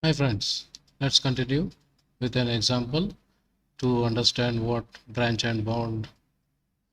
Hi friends, let's continue with an example to understand what branch and bound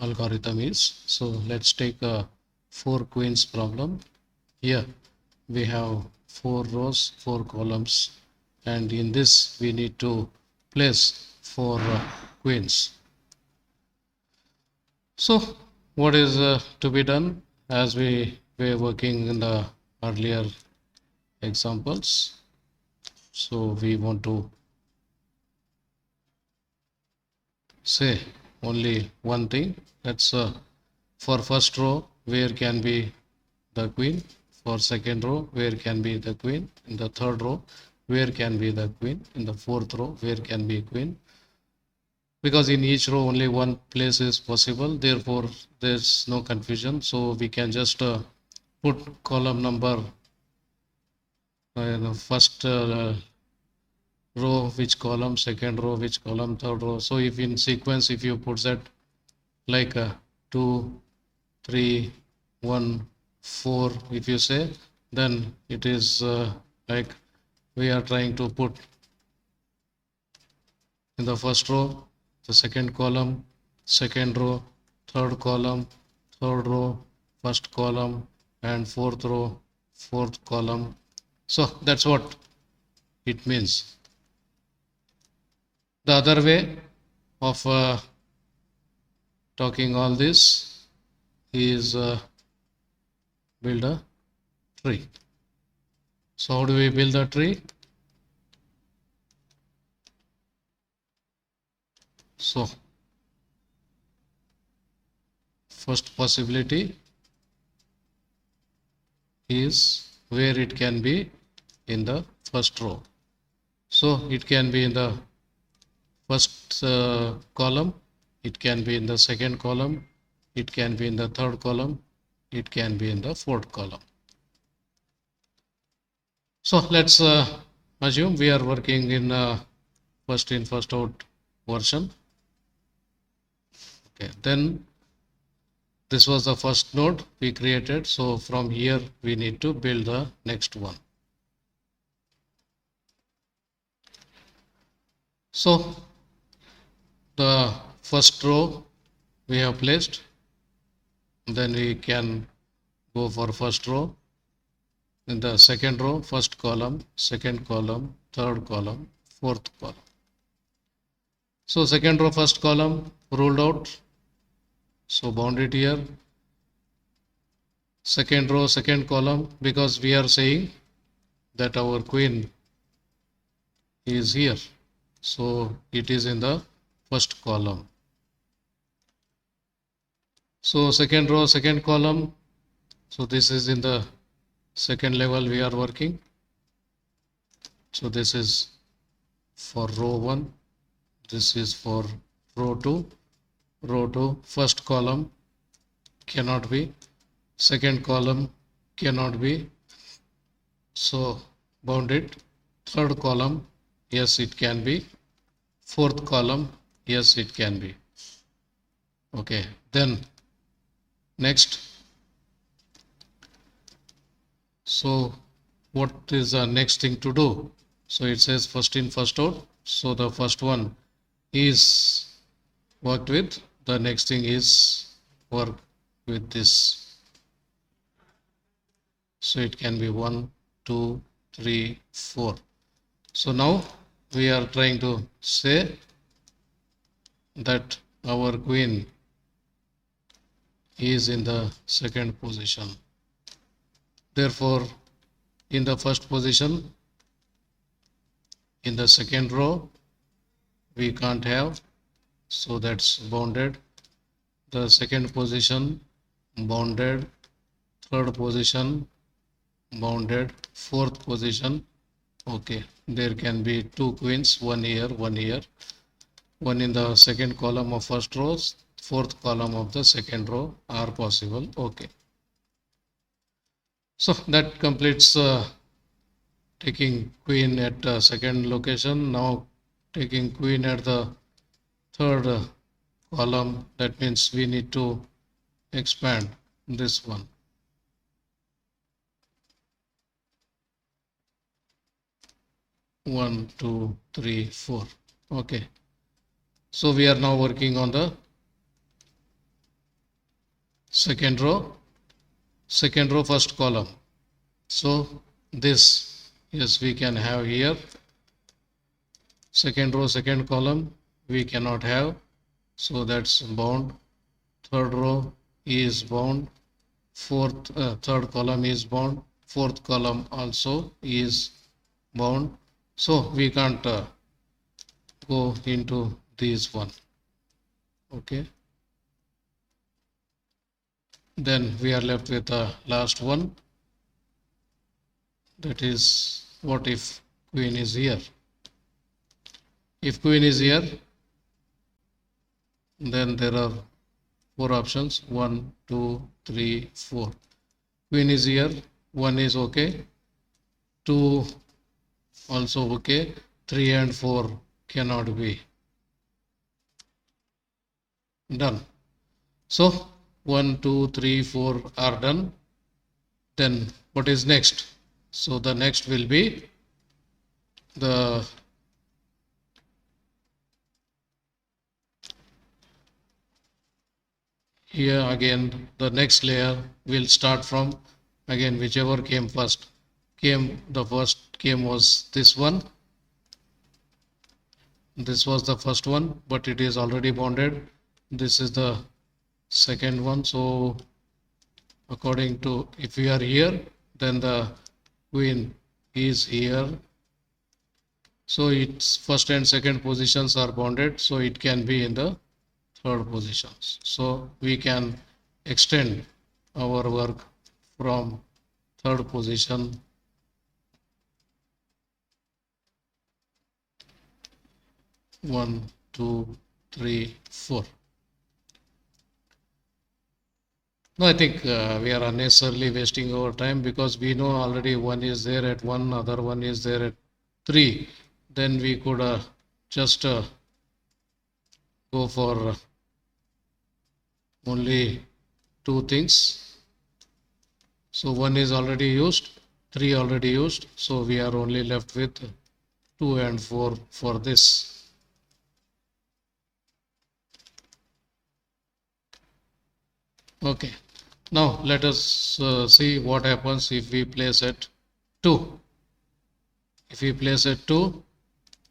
algorithm is. So let's take a four queens problem. Here we have four rows, four columns, and in this we need to place four queens. So what is to be done as we were working in the earlier examples? So we want to say only one thing. That's for first row where can be the queen, for second row where can be the queen, in the third row where can be the queen, in the fourth row where can be queen, because in each row only one place is possible, therefore there's no confusion. So we can just put column number in the first row which column, second row which column, third row. So if in sequence if you put that like 2 3 1 4, if you say, then it is like we are trying to put in the first row the second column, second row, third column, third row, first column, and fourth row, fourth column. So that's what it means. The other way of talking all this is build a tree. So how do we build a tree? So first possibility is where it can be in the first row. So it can be in the first column, it can be in the second column, it can be in the third column, it can be in the fourth column. So let's assume we are working in first in first out version. Okay, then this was the first node we created, so from here we need to build the next one. So the first row we have placed, then we can go for first row. In the second row, first column, second column, third column, fourth column. So second row, first column ruled out, so bound it here. Second row, second column, because we are saying that our queen is here, so it is in the first column. So second row, second column, so this is in the second level we are working. So this is for row 1, this is for row 2. Row 2, first column cannot be, second column cannot be, so bound it. Third column, yes it can be. Fourth column, yes it can be. Okay, then next, so what is the next thing to do? So it says first in first out, so the first one is worked with, the next thing is work with this. So it can be 1 2 3 4. So now we are trying to say that our queen is in the second position, therefore in the first position, in the second row we can't have, so that's bounded. The second position bounded, third position bounded, fourth position, okay, there can be two queens, one here, one here, one in the second column of first row, fourth column of the second row are possible. Okay, so that completes taking queen at second location. Now taking queen at the third column, that means we need to expand this one. 1, 2, 3, 4. Okay. So we are now working on the second row, first column. So this, yes, we can have here. Second row, second column, we cannot have. So that's bound. Third row is bound. Third column is bound. Fourth column also is bound. So we can't go into this one. Okay. Then we are left with the last one. That is, what if queen is here? If queen is here, then there are four options. 1, 2, 3, 4. Queen is here. 1 is okay. 2 also okay. 3 and 4 cannot be done. So 1, 2, 3, 4 are done. Then what is next? So the next will be the here again the next layer will start from again whichever came first. The first came was this one. This was the first one, but it is already bonded. This is the second one. So according to, if we are here, then the queen is here. So its first and second positions are bonded, so it can be in the third positions. So we can extend our work from third position . 1, 2, 3, 4. No, I think we are unnecessarily wasting our time because we know already one is there at 1, other one is there at 3. Then we could just go for only 2 things. So 1 is already used, 3 already used. So we are only left with 2 and 4 for this. Okay. Now let us see what happens if we place at 2. If we place at 2,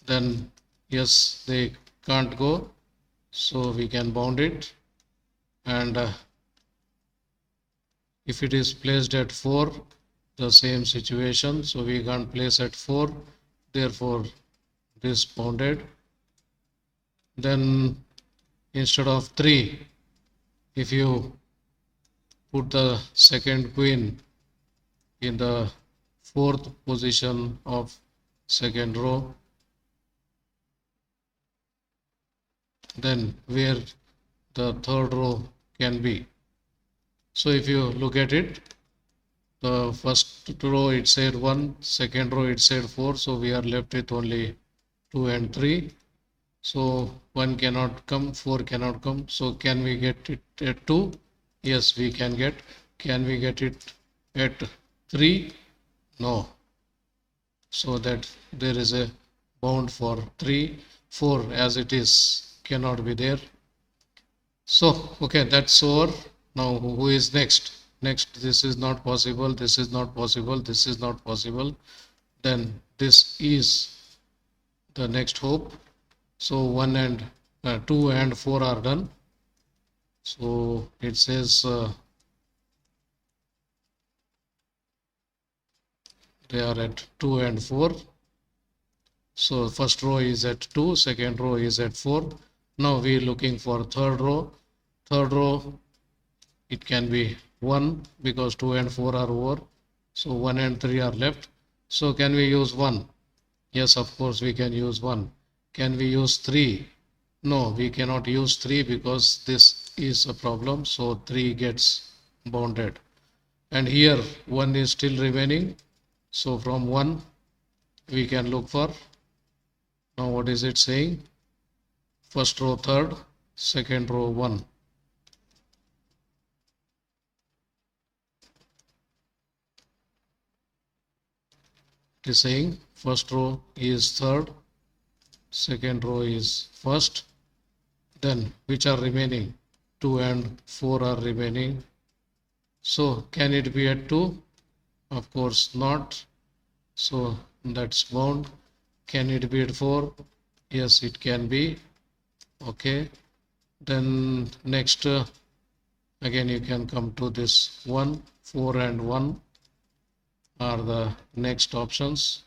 then yes, they can't go. So we can bound it. And if it is placed at 4, the same situation. So we can't place at 4. Therefore, this bounded. Then instead of 3, if you put the second queen in the fourth position of second row, then where the third row can be. So if you look at it, the first row it said 1, second row it said 4, so we are left with only 2 and 3. So 1 cannot come, 4 cannot come. So can we get it at 2? Yes, we can get. Can we get it at 3? No. So that there is a bound for 3. 4 as it is cannot be there. So okay, that's over. Now who is next? Next, this is not possible, this is not possible, this is not possible. Then this is the next hope. So 1 and 2 and 4 are done. So it says they are at 2 and 4. So first row is at 2, second row is at 4. Now we are looking for third row. Third row, it can be 1 because 2 and 4 are over. So 1 and 3 are left. So can we use 1? Yes, of course we can use 1. Can we use 3? No, we cannot use 3 because this is a problem. So 3 gets bounded. And here 1 is still remaining. So from 1 we can look for. Now what is it saying? First row third, second row 1. It is saying first row is third, second row is first, then which are remaining? 2 and 4 are remaining. So can it be at 2? Of course not. So that's bound. Can it be at 4? Yes, it can be. Okay. Then next, again you can come to this 1, 4 and 1 are the next options.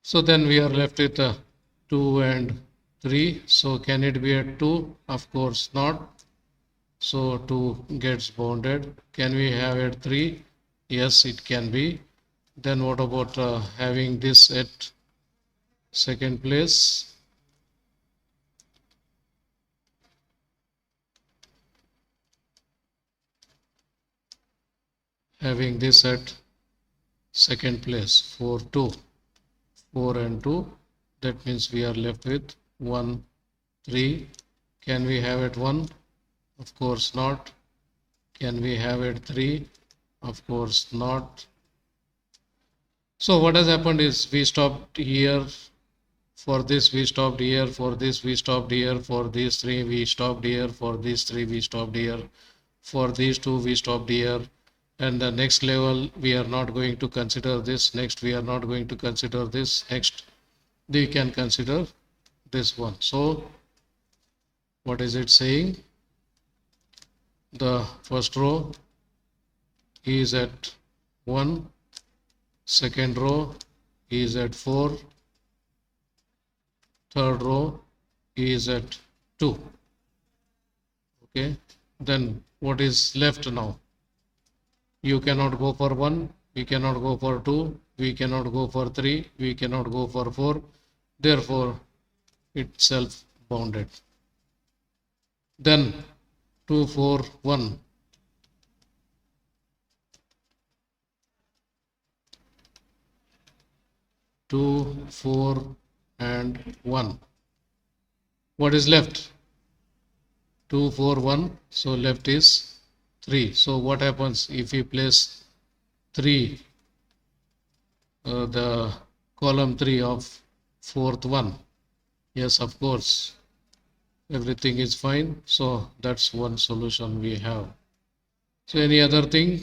So then we are left with 2 and 3. So can it be at 2? Of course not. So 2 gets bounded. Can we have at 3? Yes, it can be. Then what about having this at second place? Having this at second place for 2. 4 and 2. That means we are left with 1, 3. Can we have it 1? Of course not. Can we have it 3? Of course not. So what has happened is we stopped here. For this we stopped here. For this we stopped here. For these 3 we stopped here. For these 3 we stopped here. For these 2 we stopped here. And the next level we are not going to consider this. Next we are not going to consider this. Next we can consider this one. So what is it saying? The first row is at 1, second row is at 4, third row is at 2. Okay, then what is left now? You cannot go for 1, we cannot go for 2, we cannot go for 3, we cannot go for 4. Therefore, it's self bounded. Then 2, 4, 1. Two, 4 and 1. What is left? 2, 4, 1. So left is 3. So what happens if we place 3, the column 3 of fourth one? Yes, of course, everything is fine. So that's one solution we have. So any other thing?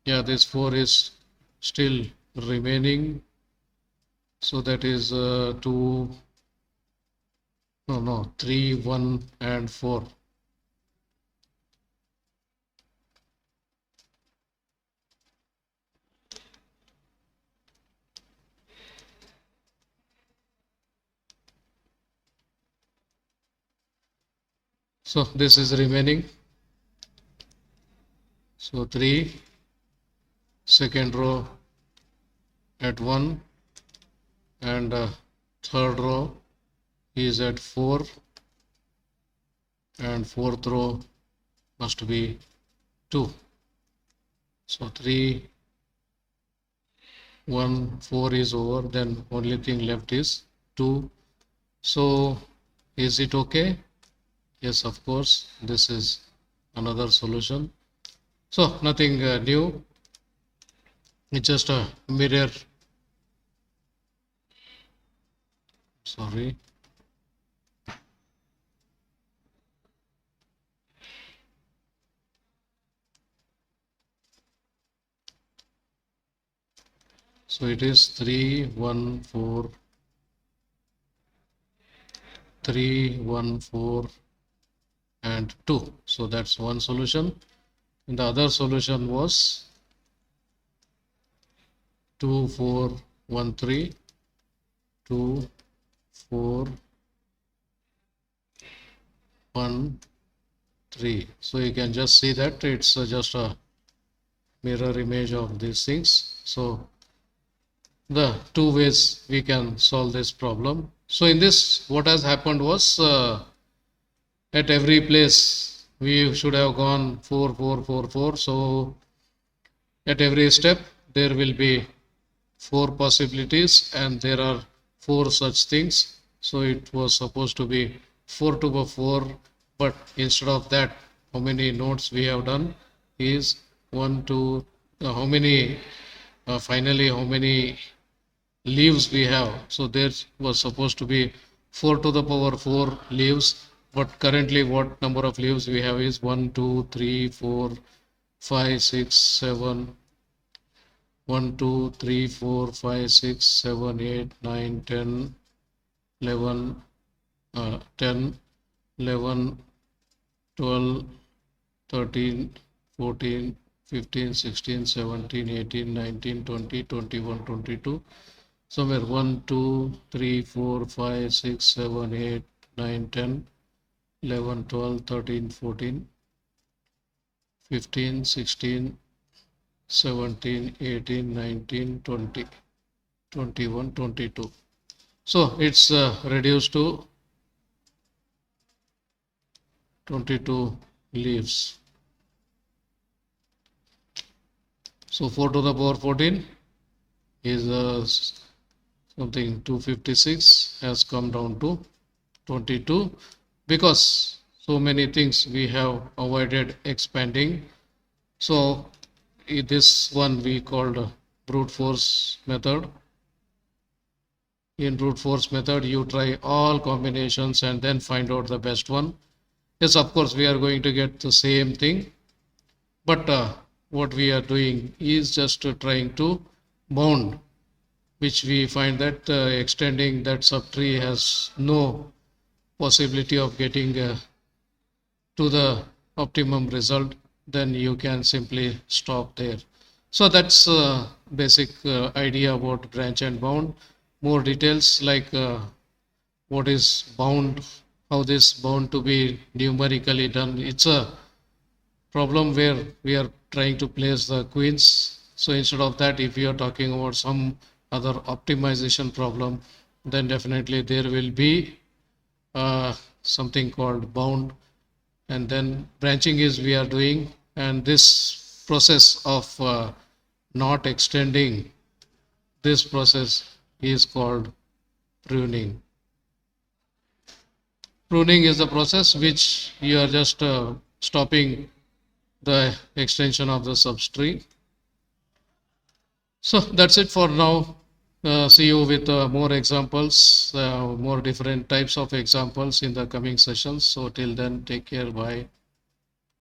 Yeah, this 4 is still remaining. So that is 2, no, 3, 1 and 4. So this is remaining. So 3, second row at 1 and third row is at 4 and fourth row must be 2. So 3, 1, 4 is over, then only thing left is 2. So is it okay? Yes, of course, this is another solution. So nothing new, it's just a mirror. Sorry. So it is 3, 1, 4, 3, 1, 4 and 2. So that's one solution. And the other solution was 2, 4, 1, 3, 2, 4, 1, 3. So you can just see that it's just a mirror image of these things. So the two ways we can solve this problem. So in this, what has happened was at every place we should have gone 4, 4, 4, 4. So at every step there will be 4 possibilities and there are 4 such things. So it was supposed to be 4 to the 4, but instead of that, how many nodes we have done is 1, 2, how many, finally, how many leaves we have. So there was supposed to be 4 to the power 4 leaves, but currently what number of leaves we have is 1, 2, 3, 4, 5, 6, 7, 1, 2, 3, 4, 5, 6, 7, 8, 9, 10, 11, 10, 11, 12, 13, 14, 15, 16, 17, 18, 19, 20, 21, 22. Somewhere 1, 2, 3, 4, 5, 6, 7, 8, 9, 10, 11, 12, 13, 14, 15, 16, 17, 18, 19, 20, 21, 22. So it's reduced to 22 leaves. So 4 to the power 14 is something 256 has come down to 22 because so many things we have avoided expanding. So this one we called brute force method. In brute force method, you try all combinations and then find out the best one. Yes, of course, we are going to get the same thing, but what we are doing is just trying to bound, which we find that extending that subtree has no possibility of getting to the optimum result. Then you can simply stop there. So that's basic idea about branch and bound. More details like what is bound, how this bound to be numerically done. It's a problem where we are trying to place the queens. So instead of that, if you are talking about some other optimization problem, then definitely there will be something called bound, and then branching is we are doing, and this process of not extending, this process is called pruning. Pruning is the process which you are just stopping the extension of the subtree. So that's it for now. See you with more examples, more different types of examples in the coming sessions. So till then, take care. Bye.